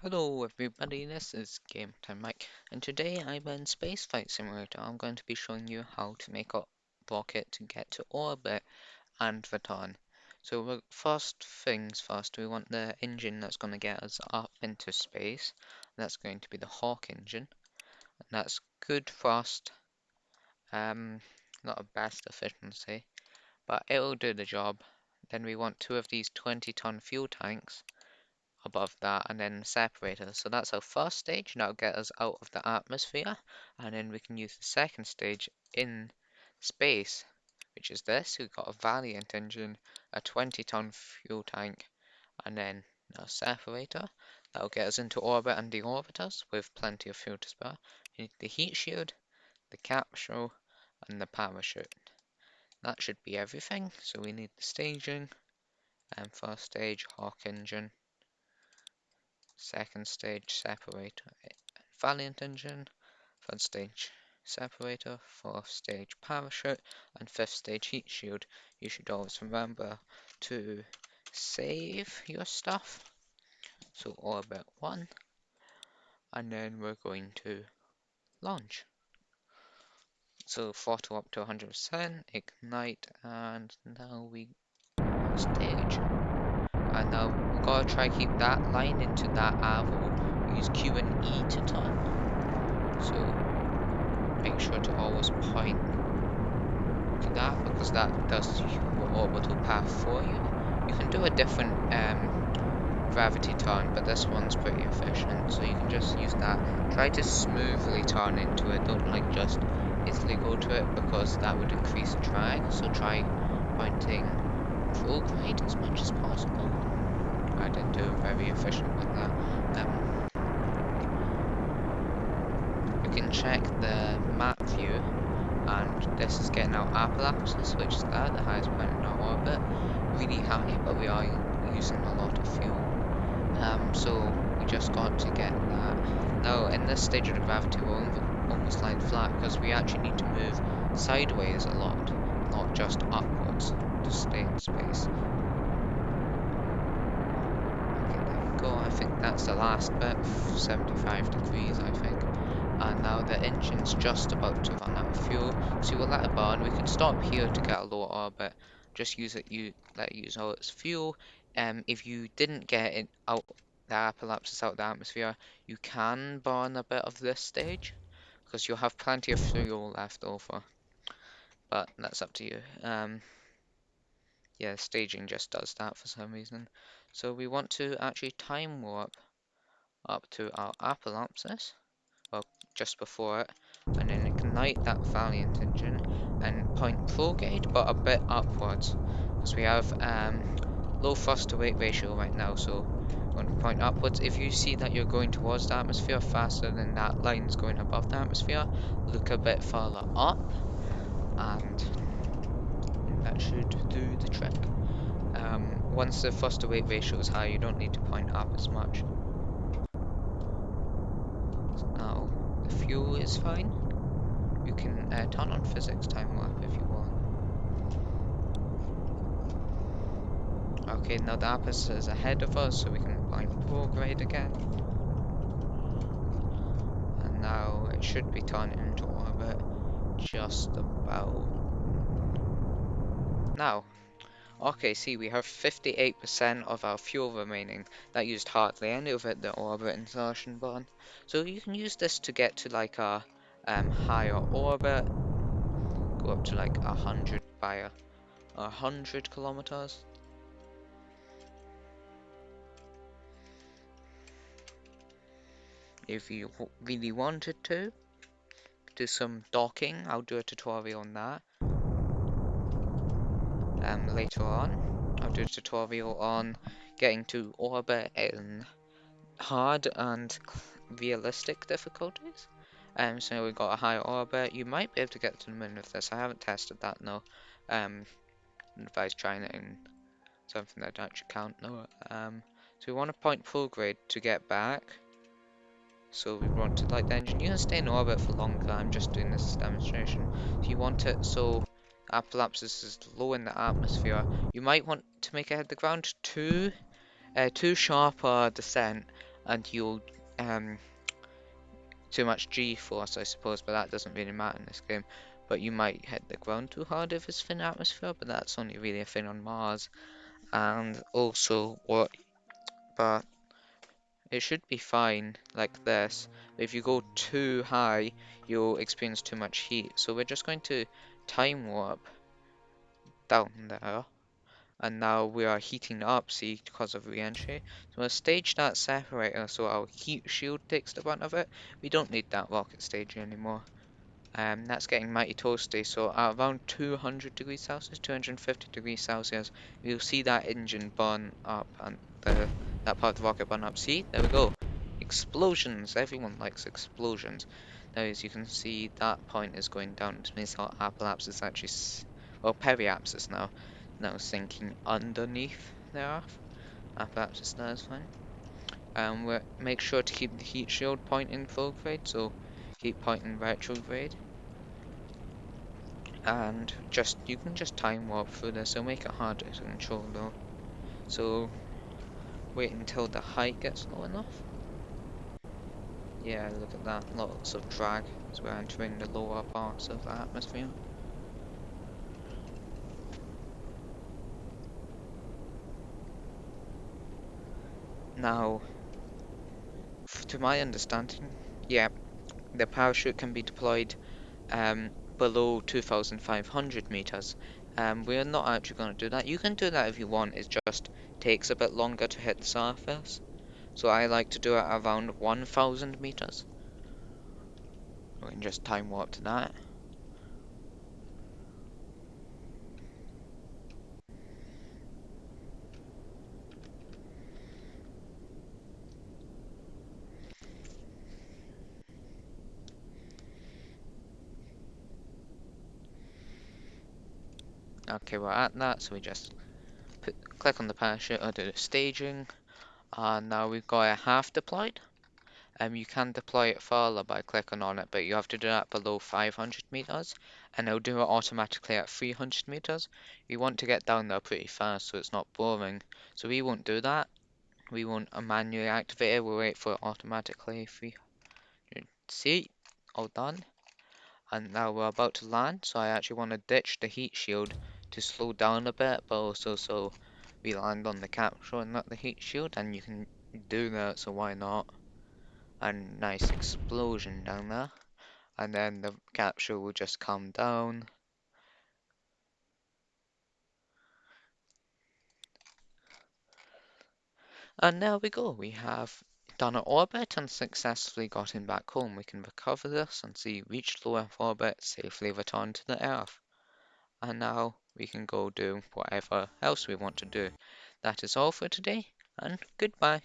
Hello everybody, this is Game Time Mike, and today I'm in Space Flight Simulator. I'm going to be showing you how to make a rocket to get to orbit and return. First things first, we want the engine that's going to get us up into space. That's going to be the Hawk engine, and that's good thrust, not a best efficiency, but it'll do the job. Then we want two of these 20-ton fuel tanks above that, and then the separator. So that's our first stage, and that'll get us out of the atmosphere, and then we can use the second stage in space, which is this. We've got a Valiant engine, a 20-ton fuel tank, and then a separator. That'll get us into orbit and deorbit us with plenty of fuel to spare. You need the heat shield, the capsule, and the parachute. That should be everything. So we need the staging, and first stage Hawk engine, second stage separator, Valiant engine, third stage separator, fourth stage parachute, and fifth stage heat shield. You should always remember to save your stuff. So orbit 1, and then we're going to launch. So throttle up to 100%, ignite, and now we stage. And now we've got to try to keep that line into that arrow. Use Q and E to turn. So make sure to always point to that, because that does your orbital path for you. You can do a different gravity turn, but this one's pretty efficient, so you can just use that. Try to smoothly turn into it, don't like just easily go to it, because that would increase drag. So try pointing prograde as much as possible. I didn't do it very efficient with that. You can check the map view, and this is getting our apoapsis, which is there, the highest point in our orbit. Really high, but we are using a lot of fuel. So we just got to get that. Now, in this stage of the gravity, we're almost lying flat, because we actually need to move sideways a lot, not just upwards, to stay in space. Okay, there we go. I think that's the last bit, 75 degrees, I think. And now the engine's just about to run out of fuel, so we'll let it burn. We can stop here to get a lower orbit, just let it use all its fuel. If you didn't get it out, the apoapsis out of the atmosphere, you can burn a bit of this stage, because you'll have plenty of fuel left over, but that's up to you. Yeah, staging just does that for some reason. So we want to actually time warp up to our apoapsis, well, just before it, and then ignite that Valiant engine and point prograde, but a bit upwards, because we have low thrust to weight ratio right now, so we want to point upwards. If you see that you're going towards the atmosphere faster than that line's going above the atmosphere, look a bit further up, and that should do the trick. Once the thrust to weight ratio is high, you don't need to point up as much. Now the fuel is fine. You can turn on physics time warp if you want. Okay, now the abyss is ahead of us, so we can point prograde again. And now it should be turning into orbit just about now. Okay, see, we have 58% of our fuel remaining. That used hardly any of it, the orbit insertion button. So you can use this to get to like a higher orbit. Go up to like 100 by 100 kilometers. If you really wanted to do some docking, I'll do a tutorial on that later on. I'll do a tutorial on getting to orbit in hard and realistic difficulties. So we've got a higher orbit. You might be able to get to the moon with this. I haven't tested that, no. If I was trying it in something that I actually can't, no. So we want to point prograde to get back. So we want to light the engine. You can stay in orbit for longer. I'm just doing this demonstration. So you want it so apoapsis is low in the atmosphere. You might want to make it hit the ground too sharp a descent, and you'll um too much G-force, I suppose, but that doesn't really matter in this game. But you might hit the ground too hard if it's thin atmosphere, but that's only really a thing on Mars. And also, but it should be fine like this. If you go too high, you'll experience too much heat. So we're just going to time warp down there. And now we are heating up, see, because of re-entry. So we'll stage that separator so our heat shield takes the brunt of it. We don't need that rocket stage anymore. That's getting mighty toasty, so at around 200 degrees Celsius, 250 degrees Celsius, you'll see that engine burn up and that part of the rocket burn up. See, there we go. Explosions! Everyone likes explosions. Now, as you can see, that point is going down, which means our apoapsis is actually, well, periapsis now sinking underneath the Earth. Apoapsis now is fine. Make sure to keep the heat shield pointing prograde, so keep pointing retrograde. And you can just time warp through this, it'll make it harder to control though. So wait until the height gets low enough. Yeah, look at that, lots of drag as we're entering the lower parts of the atmosphere. Now, to my understanding, yeah, the parachute can be deployed below 2,500 meters. We're not actually going to do that. You can do that if you want, it just takes a bit longer to hit the surface. So I like to do it around 1,000 meters. We can just time warp to that. Okay, we're at that, so we just click on the parachute or do the staging. And now we've got it half deployed. You can deploy it further by clicking on it, but you have to do that below 500 meters, and it'll do it automatically at 300 meters. You want to get down there pretty fast so it's not boring. So we won't do that. We won't manually activate it. We'll wait for it automatically. 300. See, all done. And now we're about to land, so I actually want to ditch the heat shield to slow down a bit, but also so we land on the capsule and not the heat shield, and you can do that, so why not? And nice explosion down there, and then the capsule will just come down. And there we go, we have done an orbit and successfully gotten back home. We can recover this and see reach low Earth orbit, safely return to the Earth. And now we can go do whatever else we want to do. That is all for today, and goodbye.